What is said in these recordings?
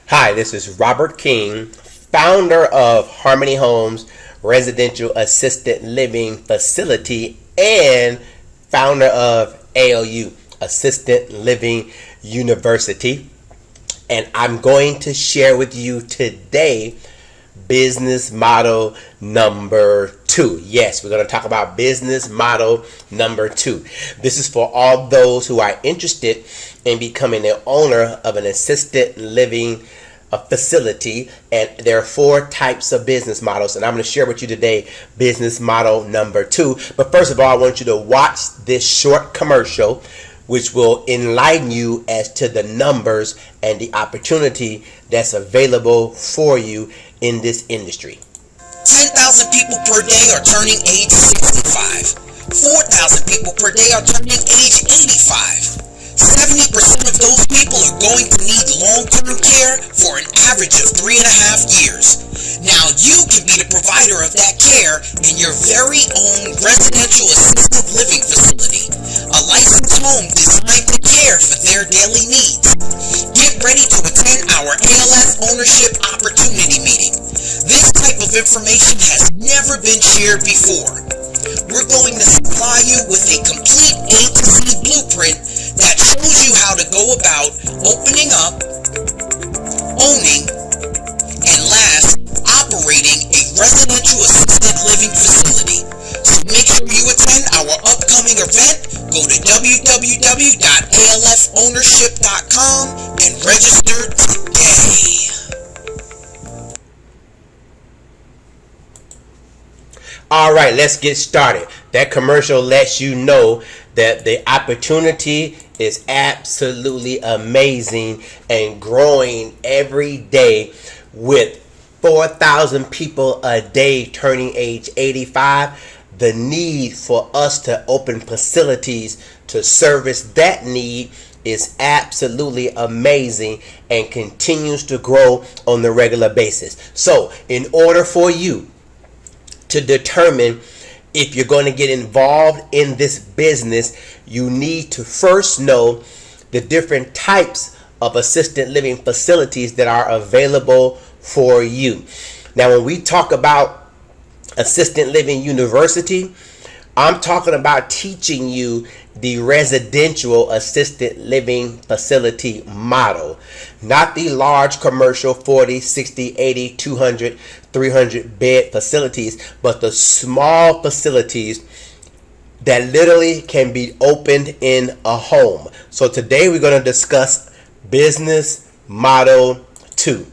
Hi, this is Robert King, founder of Harmony Homes Residential Assisted Living Facility and founder of ALU, Assisted Living University. And I'm going to share with you today business model number 2. Yes, we're going to talk about business model number 2. This is for all those who are interested in becoming the owner of an assisted living facility, and there are 4 types of business models, and I'm going to share with you today business model number 2. But first of all, I want you to watch this short commercial which will enlighten you as to the numbers and the opportunity that's available for you in this industry. 10,000 people per day are turning age 65. 4,000 people per day are turning age 85. 70% of those people are going to need long-term care for an average of 3.5 years. Now you can be the provider of that care in your very own residential assisted living facility, a licensed home designed to care for their daily needs. Get ready to attend our ALF Ownership Opportunity Meeting. This type of information has never been shared before. We're going to supply you with a complete A to Z blueprint that shows you how to go about opening up, owning, and last, operating a residential assisted living facility. So make sure you attend our upcoming event. Go to www.alfownership.com and register today. All right, let's get started. That commercial lets you know that the opportunity is absolutely amazing and growing every day, with 4,000 people a day turning age 85. The need for us to open facilities to service that need is absolutely amazing and continues to grow on the regular basis. So in order for you to determine if you're going to get involved in this business, you need to first know the different types of assisted living facilities that are available for you. Now, when we talk about assisted living university, I'm talking about teaching you the residential assisted living facility model, not the large commercial 40, 60, 80, 200, 300 bed facilities, but the small facilities that literally can be opened in a home. So today we're going to discuss business model 2.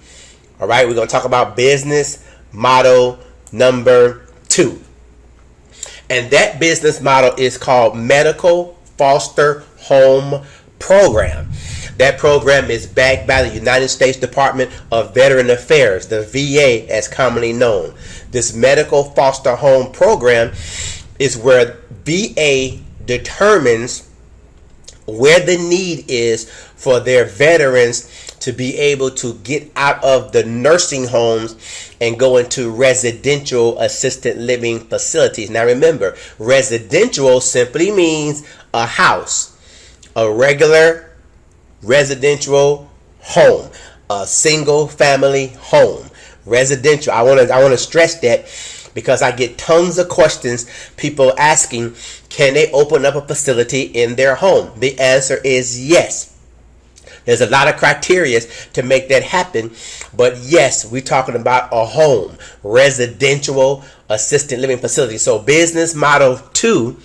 All right, we're going to talk about business model number 2. And that business model is called Medical Foster Home Program. That program is backed by the United States Dept of Veterans Affairs, the VA as commonly known. This Medical Foster Home Program is where VA determines where the need is for their veterans to be able to get out of the nursing homes and go into residential assisted living facilities. Now remember, residential simply means a house, a regular residential home, a single family home. Residential. I want to stress that because I get tons of questions, people asking, can they open up a facility in their home? The answer is yes. There's a lot of criteria to make that happen, but yes, we're talking about a home, residential assisted living facility. So business model 2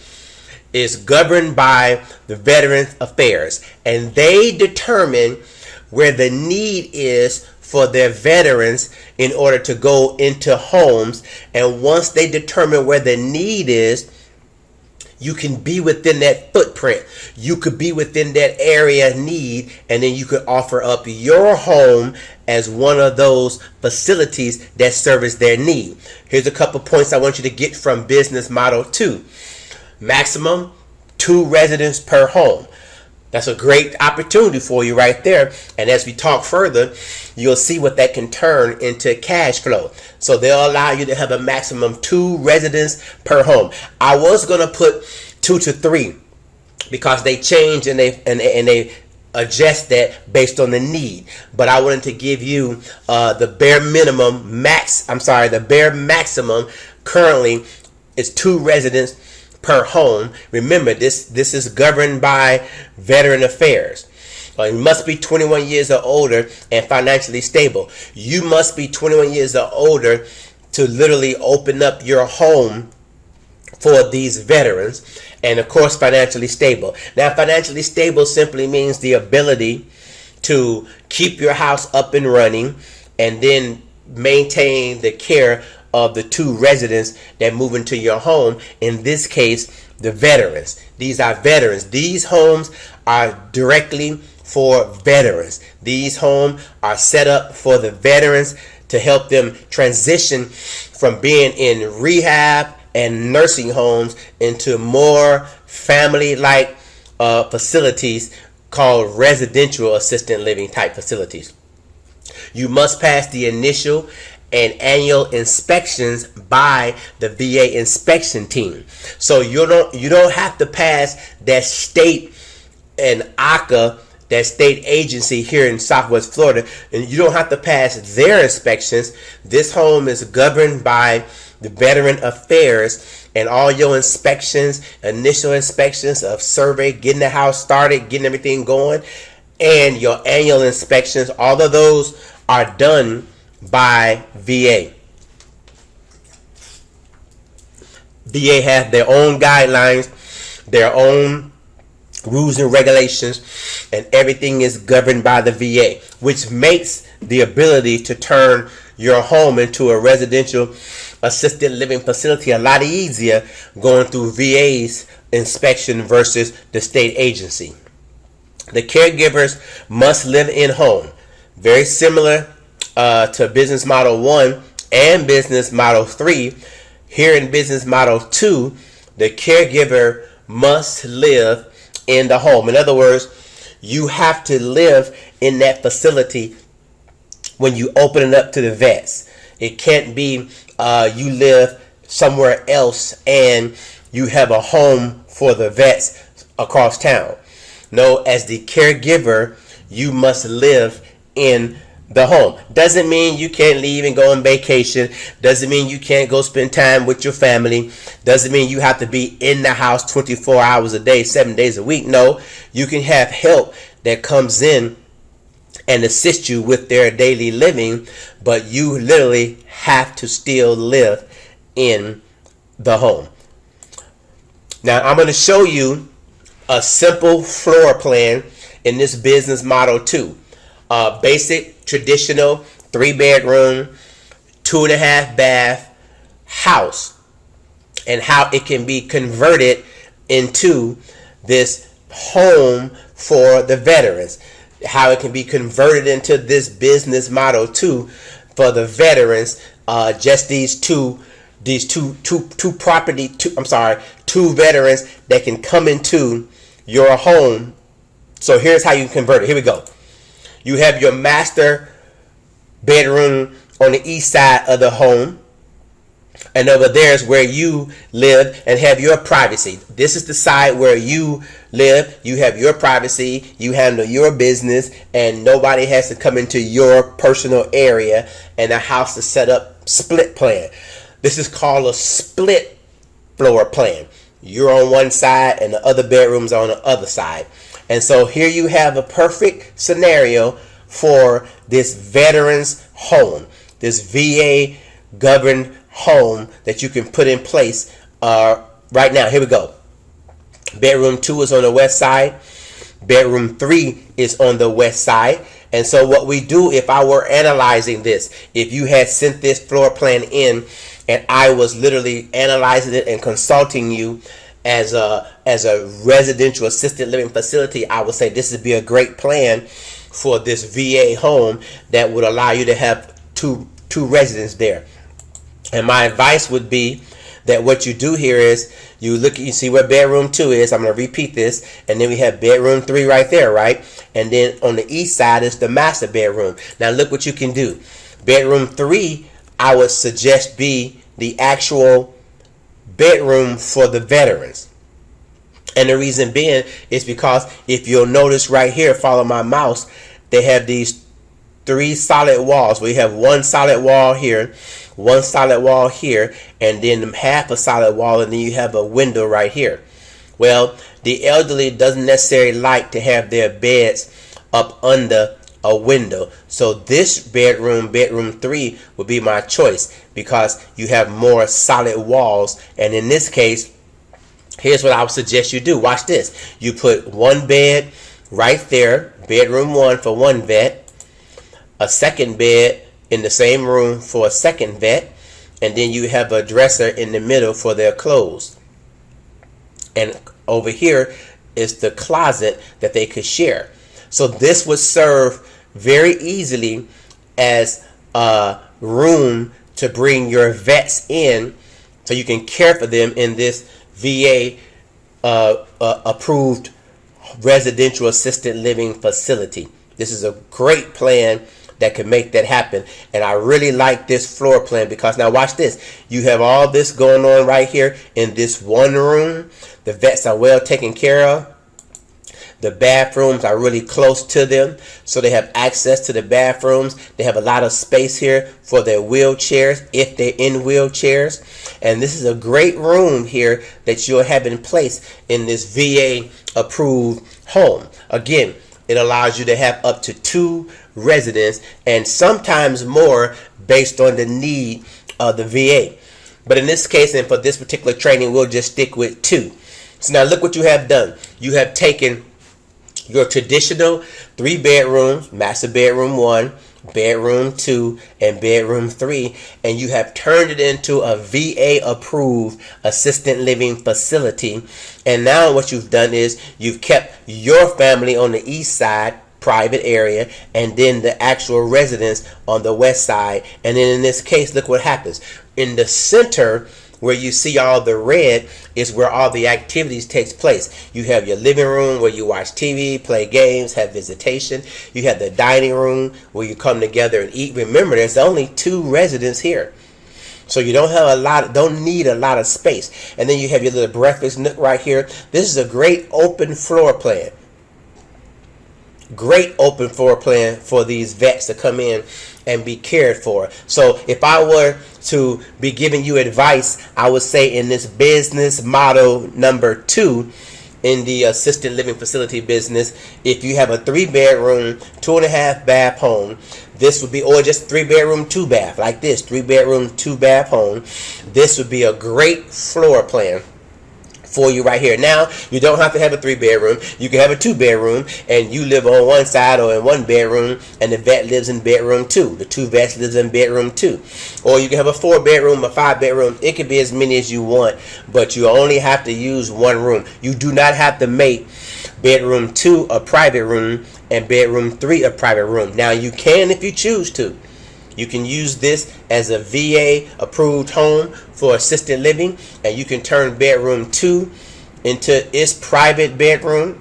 is governed by the Veterans Affairs, and they determine where the need is for their veterans in order to go into homes. And once they determine where the need is, you can be within that footprint. You could be within that area need, and then you could offer up your home as one of those facilities that service their need. Here's a couple points I want you to get from business model 2. Maximum 2 residents per home. That's a great opportunity for you right there. And as we talk further, you'll see what that can turn into cash flow. So they'll allow you to have a maximum 2 residents per home. I was going to put 2 to 3 because they changed and they adjust that based on the need. But I wanted to give you the bare maximum currently is 2 residents per home. Remember, this is governed by Veteran Affairs. You must be 21 years or older and financially stable. You must be 21 years or older to literally open up your home for these veterans, and of course financially stable. Now, financially stable simply means the ability to keep your house up and running and then maintain the care of the 2 residents that move into your home. In this case, the veterans. These are veterans. These homes are directly for veterans. These homes are set up for the veterans to help them transition from being in rehab and nursing homes into more family-like facilities called residential assisted living type facilities. You must pass the initial and annual inspections by the VA inspection team. So you don't have to pass that state and ACA, that state agency here in Southwest Florida, and you don't have to pass their inspections. This home is governed by the Veteran Affairs, and all your inspections, initial inspections of survey, getting the house started, getting everything going, and your annual inspections, all of those are done by VA. VA has their own guidelines, their own rules and regulations, and everything is governed by the VA, which makes the ability to turn your home into a residential assisted living facility a lot easier going through VA's inspection versus the state agency. The caregivers must live in home. Very similar to Business Model 1 and Business Model 3. Here in Business Model 2, the caregiver must live in the home. In other words, you have to live in that facility when you open it up to the vets. It can't be you live somewhere else and you have a home for the vets across town. No, as the caregiver, you must live in the home. Doesn't mean you can't leave and go on vacation. Doesn't mean you can't go spend time with your family. Doesn't mean you have to be in the house 24 hours a day, 7 days a week. No, you can have help that comes in and assist you with their daily living, but you literally have to still live in the home. Now, I'm going to show you a simple floor plan in this Business Model 2. Basic, traditional, 3-bedroom, 2.5 bath house, and how it can be converted into this home for the veterans. How it can be converted into this Business Model 2 for the veterans. Just two veterans that can come into your home. So here's how you convert it. Here we go. You have your master bedroom on the east side of the home, and over there is where you live and have your privacy. This is the side where you live. You have your privacy. You handle your business, and nobody has to come into your personal area. And the house is set up split plan. This is called a split floor plan. You're on one side, and the other bedrooms are on the other side. And so here you have a perfect scenario for this veterans home, this VA governed home that you can put in place right now. Here we go. Bedroom 2 is on the west side. Bedroom 3 is on the west side. And so what we do, if I were analyzing this, if you had sent this floor plan in and I was literally analyzing it and consulting you as a residential assisted living facility, I would say this would be a great plan for this VA home that would allow you to have two residents there. And my advice would be that what you do here is you see where bedroom 2 is. I'm going to repeat this. And then we have bedroom 3 right there, right? And then on the east side is the master bedroom. Now look what you can do. Bedroom 3, I would suggest be the actual bedroom for the veterans. And the reason being is because if you'll notice right here, follow my mouse, they have these 3 solid walls. We have one solid wall here, one solid wall here, and then half a solid wall, and then you have a window right here. Well, the elderly doesn't necessarily like to have their beds up under a window. So this bedroom 3, would be my choice because you have more solid walls. And in this case, here's what I would suggest you do. Watch this. You put one bed right there, bedroom 1 for one vet, a second bed in the same room for a second vet, and then you have a dresser in the middle for their clothes. And over here is the closet that they could share. So this would serve very easily as a room to bring your vets in so you can care for them in this VA approved residential assisted living facility. This is a great plan that can make that happen. And I really like this floor plan because now watch this. You have all this going on right here in this one room. The vets are well taken care of. The bathrooms are really close to them, so they have access to the bathrooms. They have a lot of space here for their wheelchairs if they're in wheelchairs. And this is a great room here that you'll have in place in this VA approved home. Again, it allows you to have up to 2 residents and sometimes more based on the need of the VA. But in this case and for this particular training, we'll just stick with 2. So now look what you have done. You have taken your traditional 3 bedrooms, master bedroom 1, bedroom 2, and bedroom 3, and you have turned it into a VA approved assisted living facility. And now what you've done is you've kept your family on the east side, private area, and then the actual residents on the west side. And then in this case, look what happens. In the center where you see all the red is where all the activities takes place. You have your living room where you watch TV, play games, have visitation. You have the dining room where you come together and eat. Remember, there's only 2 residents here, so you don't need a lot of space. And then you have your little breakfast nook right here. This is a great open floor plan. Great open floor plan for these vets to come in and be cared for. So if I were to be giving you advice, I would say in this business model number 2 in the assisted living facility business, if you have a 3 bedroom, 2.5 bath home, this would be, or just 3 bedroom, 2 bath like this, 3 bedroom, 2 bath home, this would be a great floor plan for you right here. Now, you don't have to have a 3 bedroom. You can have a 2 bedroom and you live on one side or in 1 bedroom and the vet lives in bedroom 2. The 2 vets lives in bedroom 2. Or you can have a 4 bedroom, a 5 bedroom. It can be as many as you want, but you only have to use 1 room. You do not have to make bedroom 2 a private room and bedroom 3 a private room. Now, you can if you choose to. You can use this as a VA approved home for assisted living, and you can turn bedroom 2 into its private bedroom,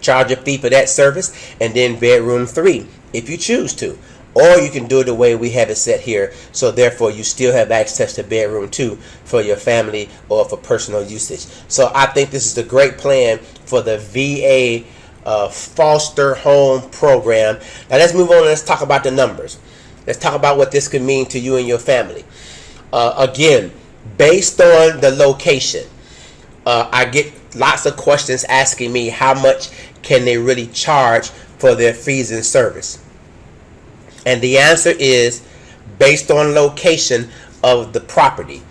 charge a fee for that service, and then bedroom 3 if you choose to. Or you can do it the way we have it set here, so therefore you still have access to bedroom 2 for your family or for personal usage. So I think this is a great plan for the VA foster home program. Now let's move on and let's talk about the numbers. Let's talk about what this could mean to you and your family. Again, based on the location, I get lots of questions asking me how much can they really charge for their fees and service. And the answer is based on location of the property.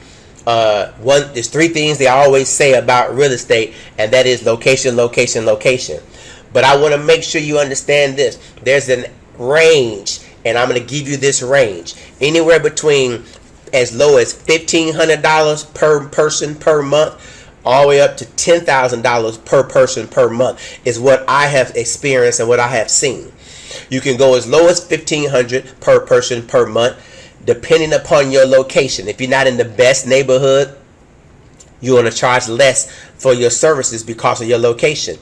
There's 3 things they always say about real estate, and that is location, location, location. But I want to make sure you understand this. There's a range, and I'm going to give you this range. Anywhere between as low as $1,500 per person per month, all the way up to $10,000 per person per month is what I have experienced and what I have seen. You can go as low as $1,500 per person per month, depending upon your location. If you're not in the best neighborhood, you're going to charge less for your services because of your location.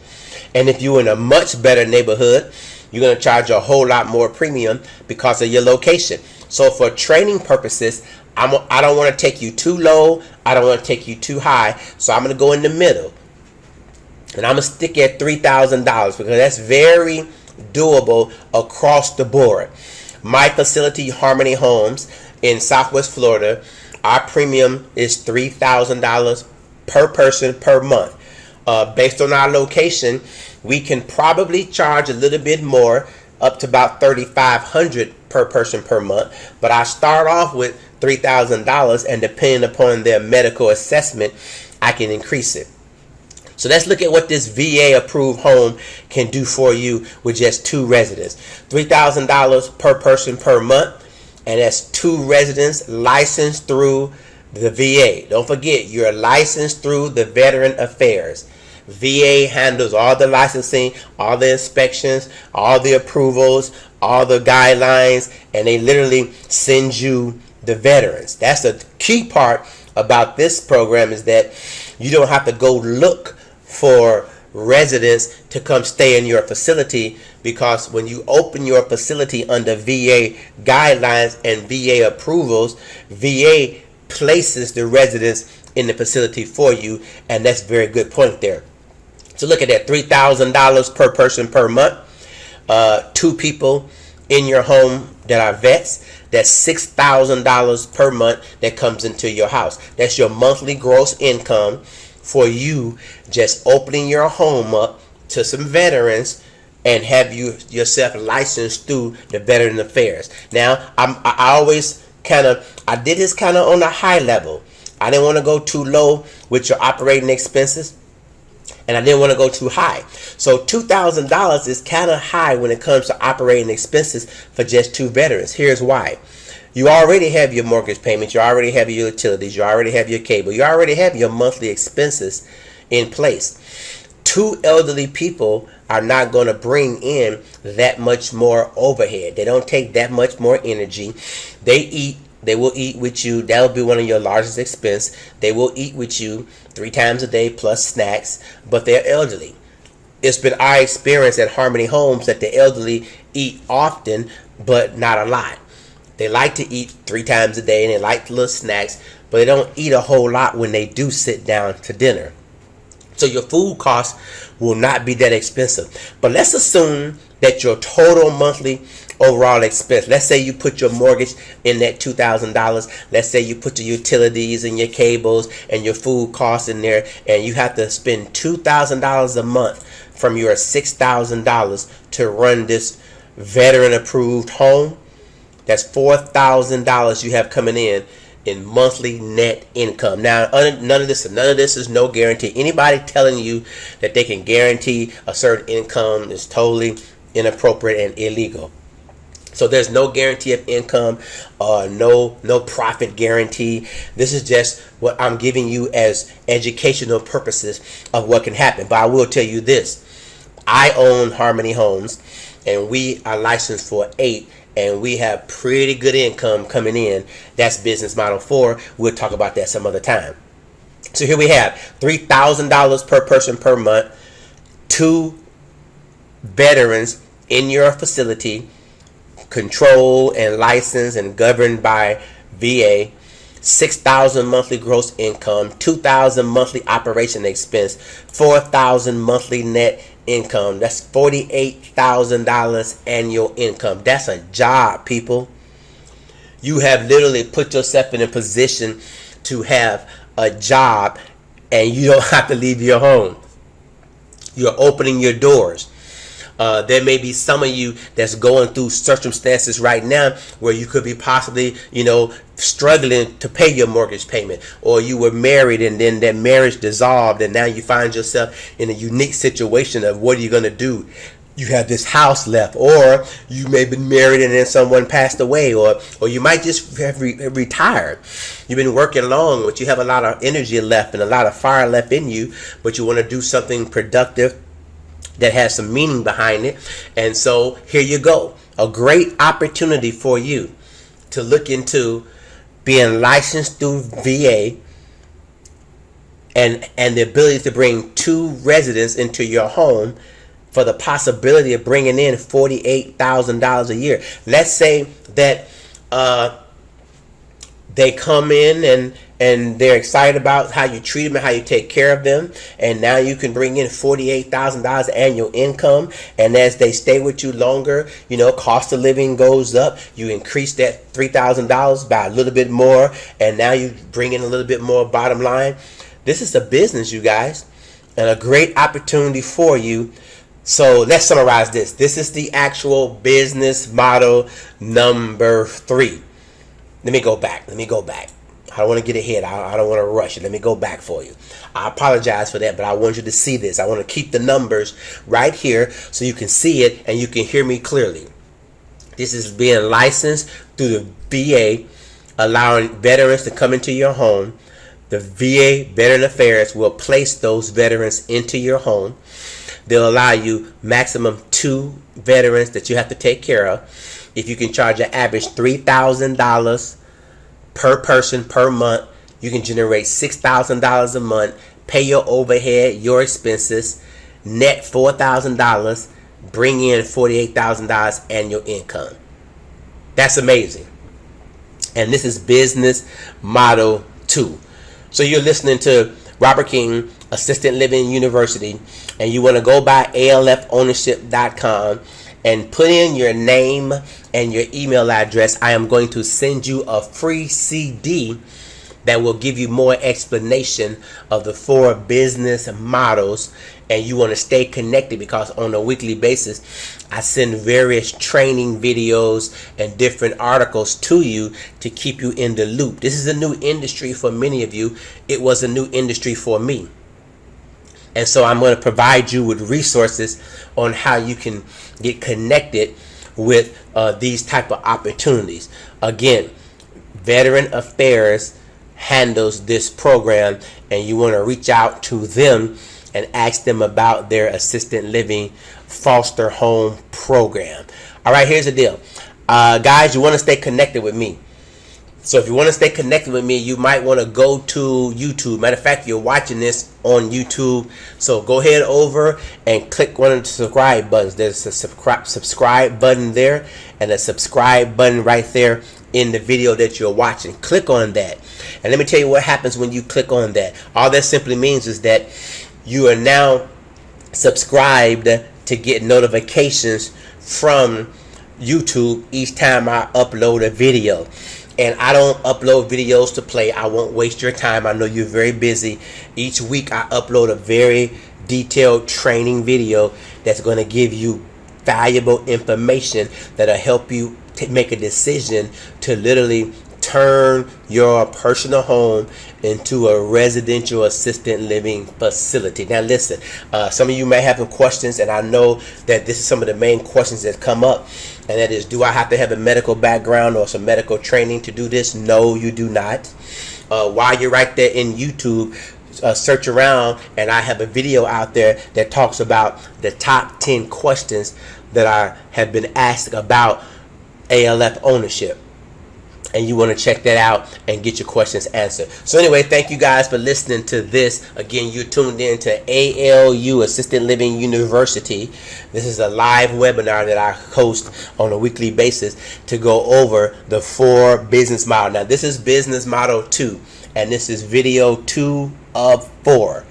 And if you're in a much better neighborhood, you're going to charge a whole lot more premium because of your location. So for training purposes, I don't want to take you too low. I don't want to take you too high. So I'm going to go in the middle. And I'm going to stick at $3,000 because that's very doable across the board. My facility, Harmony Homes in Southwest Florida, our premium is $3,000 per person per month. Based on our location, we can probably charge a little bit more, up to about $3,500 per person per month. But I start off with $3,000, and depending upon their medical assessment, I can increase it. So let's look at what this VA approved home can do for you with just 2 residents. $3,000 per person per month, and that's 2 residents licensed through the VA. Don't forget, you're licensed through the Veteran Affairs. VA handles all the licensing, all the inspections, all the approvals, all the guidelines, and they literally send you the veterans. That's the key part about this program, is that you don't have to go look for residents to come stay in your facility, because when you open your facility under VA guidelines and VA approvals, VA places the residents in the facility for you, and that's a very good point there. So look at that, $3,000 per person per month, 2 people in your home that are vets. That's $6,000 per month that comes into your house. That's your monthly gross income for you just opening your home up to some veterans and have you yourself licensed through the Veteran Affairs. Now, I did this kind of on a high level. I didn't want to go too low with your operating expenses, and I didn't want to go too high. So $2,000 is kind of high when it comes to operating expenses for just 2 veterans. Here's why. You already have your mortgage payments, you already have your utilities, you already have your cable, you already have your monthly expenses in place. 2 elderly people are not going to bring in that much more overhead. They don't take that much more energy. They will eat with you. That will be one of your largest expense. They will eat with you 3 times a day plus snacks, but they're elderly. It's been our experience at Harmony Homes that the elderly eat often, but not a lot. They like to eat 3 times a day, and they like the little snacks, but they don't eat a whole lot when they do sit down to dinner. So your food costs will not be that expensive. But let's assume that your total monthly overall expense, let's say you put your mortgage in that $2,000. Let's say you put your utilities and your cables and your food costs in there, and you have to spend $2,000 a month from your $6,000 to run this veteran approved home. That's $4,000 you have coming in monthly net income. Now, none of this is no guarantee. Anybody telling you that they can guarantee a certain income is totally inappropriate and illegal. So there's no guarantee of income, no profit guarantee. This is just what I'm giving you as educational purposes of what can happen. But I will tell you this. I own Harmony Homes, and we are licensed for 8, and we have pretty good income coming in. That's business model 4. We'll talk about that some other time. So here we have $3,000 per person per month, 2 veterans in your facility, controlled and licensed and governed by VA, $6,000 monthly gross income, $2,000 monthly operation expense, $4,000 monthly net income. That's $48,000 annual income. That's a job, people. You have literally put yourself in a position to have a job, and you don't have to leave your home. You're opening your doors. There may be some of you that's going through circumstances right now where you could be possibly, struggling to pay your mortgage payment, or you were married and then that marriage dissolved, and now you find yourself in a unique situation of what are you going to do? You have this house left, or you may have been married and then someone passed away, or you might just have retired. You've been working long, but you have a lot of energy left and a lot of fire left in you, but you want to do something productive that has some meaning behind it. And so here you go, a great opportunity for you to look into being licensed through VA and the ability to bring 2 residents into your home for the possibility of bringing in $48,000 a year. Let's say that they come in and they're excited about how you treat them and how you take care of them. And now you can bring in $48,000 annual income. And as they stay with you longer, you know, cost of living goes up. You increase that $3,000 by a little bit more, and now you bring in a little bit more bottom line. This is a business, you guys, and a great opportunity for you. So let's summarize this. This is the actual business model number 3. Let me go back. I don't want to get ahead. I don't want to rush it. Let me go back for you. I apologize for that, but I want you to see this. I want to keep the numbers right here so you can see it and you can hear me clearly. This is being licensed through the VA, allowing veterans to come into your home. The VA Veterans Affairs will place those veterans into your home. They'll allow you maximum 2 veterans that you have to take care of. If you can charge an average $3,000 per person per month, you can generate $6,000 a month, pay your overhead, your expenses, net $4,000, bring in $48,000 annual income. That's amazing. And this is business model 2. So you're listening to Robert King, Assisted Living University, and you want to go by alfownership.com and put in your name and your email address. I am going to send you a free CD that will give you more explanation of the 4 business models. And you want to stay connected because on a weekly basis I send various training videos and different articles to you to keep you in the loop. This is a new industry for many of you. It was a new industry for me. And so I'm going to provide you with resources on how you can get connected with these type of opportunities. Again, Veteran Affairs handles this program, and you want to reach out to them and ask them about their assisted living foster home program. All right, here's the deal. Guys, you want to stay connected with me. So if you want to stay connected with me, you might want to go to YouTube. Matter of fact, you're watching this on YouTube. So go ahead over and click one of the subscribe buttons. There's a subscribe button there and a subscribe button right there in the video that you're watching. Click on that. And let me tell you what happens when you click on that. All that simply means is that you are now subscribed to get notifications from YouTube each time I upload a video. And I don't upload videos to play. I won't waste your time. I know you're very busy. Each week I upload a very detailed training video that's going to give you valuable information that'll help you make a decision to literally turn your personal home into a residential assisted living facility. Now listen, some of you may have some questions, and I know that this is some of the main questions that come up, and that is, do I have to have a medical background or some medical training to do this? No, you do not. While you're right there in YouTube, search around, and I have a video out there that talks about the top 10 questions that I have been asked about ALF ownership. And you want to check that out and get your questions answered. So anyway, thank you guys for listening to this. Again, you're tuned in to ALU, Assisted Living University. This is a live webinar that I host on a weekly basis to go over the 4 business models. Now, this is business model 2, and this is video 2 of 4.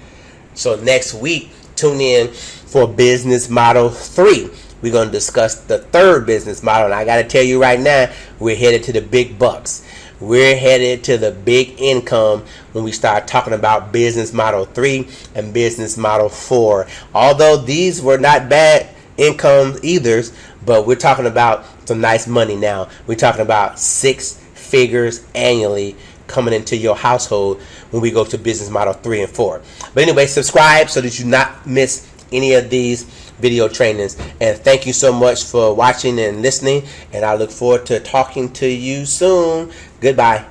So next week, tune in for business model 3. We're going to discuss the 3rd business model. And I got to tell you right now, we're headed to the big bucks. We're headed to the big income when we start talking about business model 3 and business model 4. Although these were not bad income either, but we're talking about some nice money now. We're talking about 6 figures annually coming into your household when we go to business model 3 and 4. But anyway, subscribe so that you not miss any of these video trainings. And thank you so much for watching and listening, and I look forward to talking to you soon. Goodbye.